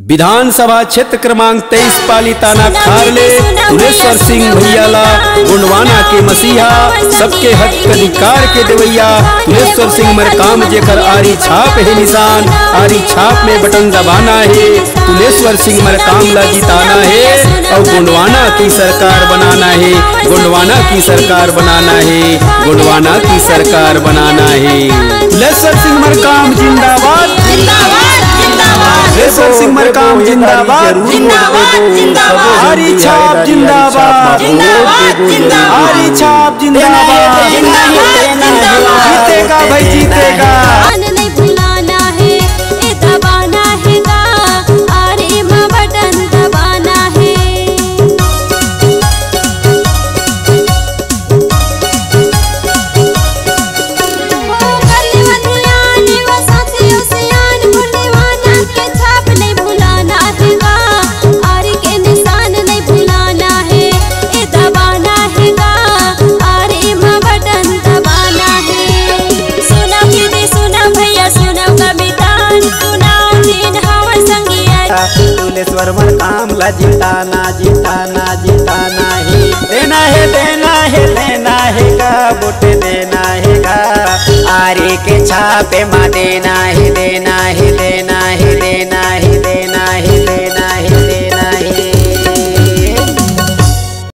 विधानसभा क्षेत्र क्रमांक 23 पाली ताना खारले तुलेश्वर सिंह भैयाला गुणवाना के मसीहा सबके हक अधिकार के देवैया तुलेश्वर सिंह मरकाम जेकर आरी छाप है निशान आरी छाप में बटन दबाना है तुलेश्वर सिंह मरकाम ला जिताना है और गुणवाना की सरकार बनाना है गुणवाना की सरकार बनाना है गुणवाना की सरकार बनाना है। तुलेश्वर सिंह मरकाम जिंदाबाद तुलेश्वर सिंह मरकाम जिंदाबाद आरी छाप जिंदाबाद आरी छाप जिंदाबाद जीतेगा भाई जीतेगा। तुलेश्वर मरकाम ला जिताना जिताना जिताना ही देना है देना है देना है का वोट देना है का आरे के छापे माँ देना है देना है देना है देना